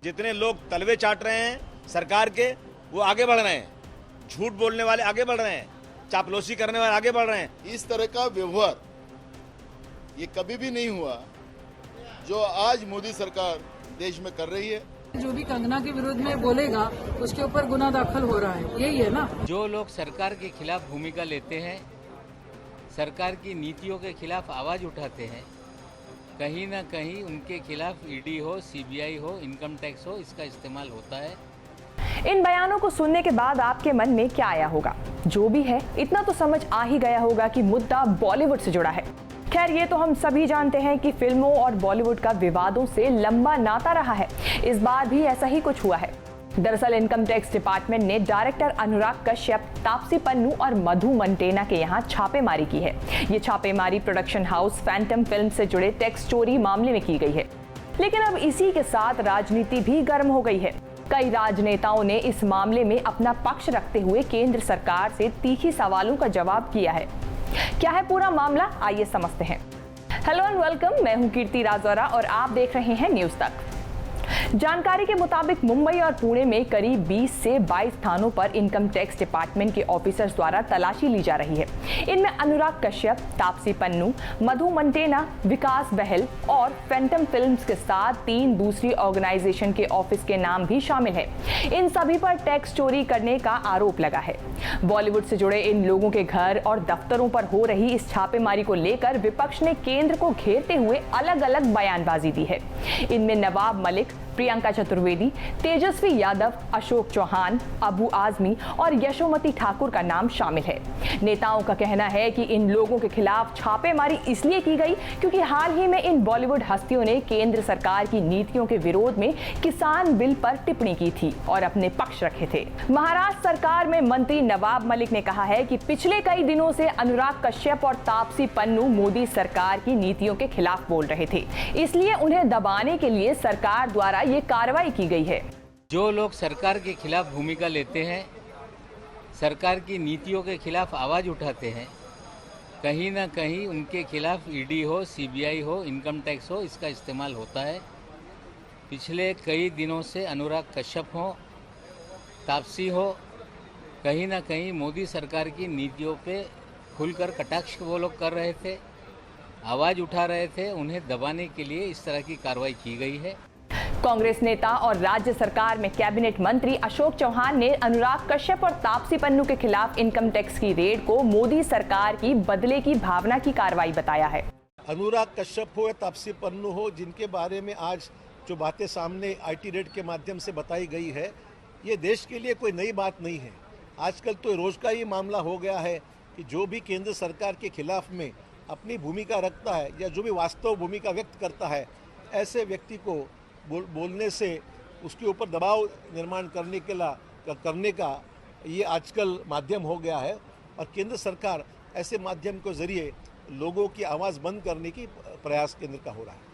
जितने लोग तलवे चाट रहे हैं सरकार के, वो आगे बढ़ रहे हैं। झूठ बोलने वाले आगे बढ़ रहे हैं, चापलूसी करने वाले आगे बढ़ रहे हैं। इस तरह का व्यवहार ये कभी भी नहीं हुआ जो आज मोदी सरकार देश में कर रही है। जो भी कंगना के विरोध में बोलेगा उसके ऊपर गुना दाखिल हो रहा है, यही है ना। जो लोग सरकार के खिलाफ भूमिका लेते हैं, सरकार की नीतियों के खिलाफ आवाज उठाते हैं, कहीं ना कहीं उनके खिलाफ ईडी हो, सीबीआई हो, इनकम टैक्स हो, इसका इस्तेमाल होता है। इन बयानों को सुनने के बाद आपके मन में क्या आया होगा? जो भी है, इतना तो समझ आ ही गया होगा कि मुद्दा बॉलीवुड से जुड़ा है। खैर, ये तो हम सभी जानते हैं कि फिल्मों और बॉलीवुड का विवादों से लंबा नाता रहा है। इस बार भी ऐसा ही कुछ हुआ है। दरअसल इनकम टैक्स डिपार्टमेंट ने डायरेक्टर अनुराग कश्यप, तापसी पन्नू और मधु मंटेना के यहाँ छापेमारी की है। ये छापेमारी प्रोडक्शन हाउस फैंटम फिल्म से जुड़े टैक्स चोरी मामले में की गई है। लेकिन अब इसी के साथ राजनीति भी गर्म हो गई है। कई राजनेताओं ने इस मामले में अपना पक्ष रखते हुए केंद्र सरकार से तीखी सवालों का जवाब किया है। क्या है पूरा मामला, आइए समझते हैं। हेलो एंड वेलकम, मैं हूं कीर्ति राजौरा और आप देख रहे हैं न्यूज तक। जानकारी के मुताबिक मुंबई और पुणे में करीब 20 से 22 स्थानों पर इनकम टैक्स डिपार्टमेंट के ऑफिसर्स द्वारा तलाशी ली जा रही है। इनमें अनुराग कश्यप, तापसी पन्नू, मधु मंटेना, विकास बहल और फैंटम फिल्म्स के साथ 3 दूसरी ऑर्गेनाइजेशन के ऑफिस के नाम भी शामिल है। इन सभी पर टैक्स चोरी करने का आरोप लगा है। बॉलीवुड से जुड़े इन लोगों के घर और दफ्तरों पर हो रही इस छापेमारी को लेकर विपक्ष ने केंद्र को घेरते हुए अलग अलग बयानबाजी दी है। इनमें नवाब मलिक, प्रियंका चतुर्वेदी, तेजस्वी यादव, अशोक चौहान, अबू आजमी और यशोमती ठाकुर का नाम शामिल है। नेताओं का कहना है कि इन लोगों के खिलाफ छापेमारी इसलिए की गई क्योंकि हाल ही में इन बॉलीवुड हस्तियों ने केंद्र सरकार की नीतियों के विरोध में किसान बिल पर टिप्पणी की थी और अपने पक्ष रखे थे। महाराष्ट्र सरकार में मंत्री नवाब मलिक ने कहा है कि पिछले कई दिनों से अनुराग कश्यप और तापसी पन्नू मोदी सरकार की नीतियों के खिलाफ बोल रहे थे, इसलिए उन्हें दबाने के लिए सरकार द्वारा ये कार्रवाई की गई है। जो लोग सरकार के खिलाफ भूमिका लेते हैं, सरकार की नीतियों के खिलाफ आवाज उठाते हैं, कहीं ना कहीं उनके खिलाफ ईडी हो, सीबीआई हो, इनकम टैक्स हो, इसका इस्तेमाल होता है। पिछले कई दिनों से अनुराग कश्यप हो, तापसी हो, कहीं ना कहीं मोदी सरकार की नीतियों पे खुलकर कटाक्ष वो लोग कर रहे थे, आवाज उठा रहे थे। उन्हें दबाने के लिए इस तरह की कार्रवाई की गई है। कांग्रेस नेता और राज्य सरकार में कैबिनेट मंत्री अशोक चौहान ने अनुराग कश्यप और तापसी पन्नू के खिलाफ इनकम टैक्स की रेड को मोदी सरकार की बदले की भावना की कार्रवाई बताया है। अनुराग कश्यप हो या तापसी पन्नू हो, जिनके बारे में आज जो बातें सामने आईटी रेड के माध्यम से बताई गई है, ये देश के लिए कोई नई बात नहीं है। आजकल तो रोज का ये मामला हो गया है कि जो भी केंद्र सरकार के खिलाफ में अपनी भूमिका रखता है या जो भी वास्तव भूमिका व्यक्त करता है, ऐसे व्यक्ति को बोलने से उसके ऊपर दबाव निर्माण करने का ये आजकल माध्यम हो गया है। और केंद्र सरकार ऐसे माध्यम के जरिए लोगों की आवाज़ बंद करने की प्रयास केंद्र का हो रहा है।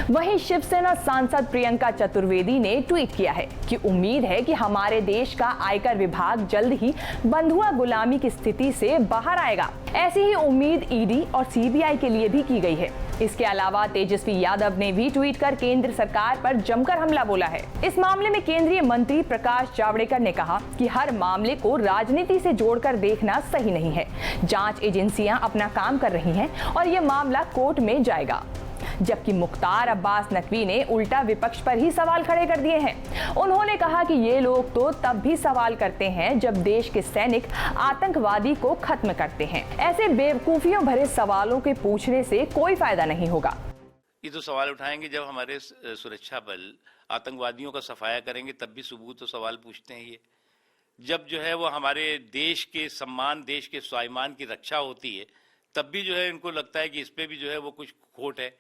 वहीं शिवसेना सांसद प्रियंका चतुर्वेदी ने ट्वीट किया है कि उम्मीद है कि हमारे देश का आयकर विभाग जल्द ही बंधुआ गुलामी की स्थिति से बाहर आएगा। ऐसी ही उम्मीद ईडी और सीबीआई के लिए भी की गई है। इसके अलावा तेजस्वी यादव ने भी ट्वीट कर केंद्र सरकार पर जमकर हमला बोला है। इस मामले में केंद्रीय मंत्री प्रकाश जावड़ेकर ने कहा कि हर मामले को राजनीति से जोड़कर देखना सही नहीं है। जांच एजेंसियां अपना काम कर रही हैं और ये मामला कोर्ट में जाएगा। जबकि मुख्तार अब्बास नकवी ने उल्टा विपक्ष पर ही सवाल खड़े कर दिए हैं। उन्होंने कहा कि ये लोग तो तब भी सवाल करते हैं जब देश के सैनिक आतंकवादी को खत्म करते हैं। ऐसे बेवकूफियों भरे सवालों के पूछने से कोई फायदा नहीं होगा। ये तो सवाल उठाएंगे जब हमारे सुरक्षा बल आतंकवादियों का सफाया करेंगे, तब भी सबूत तो सवाल पूछते हैं। ये जब जो है वो हमारे देश के सम्मान, देश के स्वाभिमान की रक्षा होती है, तब भी जो है इनको लगता है कि इस पे भी जो है वो कुछ खोट है।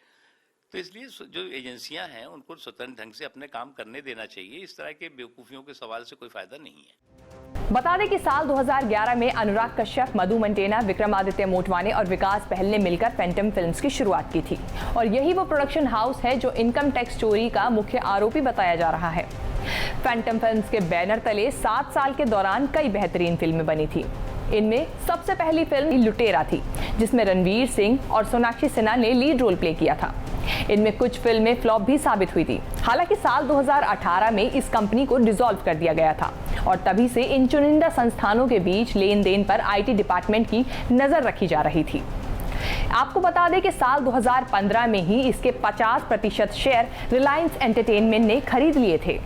तो इसलिए जो एजेंसियां हैं उनको स्वतंत्र ढंग से अपने काम करने देना चाहिए। इस तरह के बेवकूफियों के सवाल से कोई फायदा नहीं है। बता दें कि साल 2011 में अनुराग कश्यप, मधु मंटेना, विक्रमादित्य मोटवाने और विकास बहल ने मिलकर फैंटम फिल्म्स की शुरुआत की थी और यही वो प्रोडक्शन हाउस है जो इनकम टैक्स चोरी का मुख्य आरोपी बताया जा रहा है। फैंटम फिल्म्स के बैनर तले 7 साल के दौरान कई बेहतरीन फिल्में बनी थी। इनमें सबसे पहली फिल्म लुटेरा थी, जिसमें रणवीर सिंह और सोनाक्षी सिन्हा ने लीड रोल प्ले किया था। इनमें कुछ फिल्में फ्लॉप भी साबित हुई थी। हालांकि साल 2018 में इस कंपनी को डिसॉल्व कर दिया गया था और तभी से इन चुनिंदा संस्थानों के बीच लेन देन पर आईटी डिपार्टमेंट की नजर रखी जा रही थी। आपको बता दें कि साल 2015 में ही इसके 50% शेयर रिलायंस एंटरटेनमेंट ने खरीद लिए थे।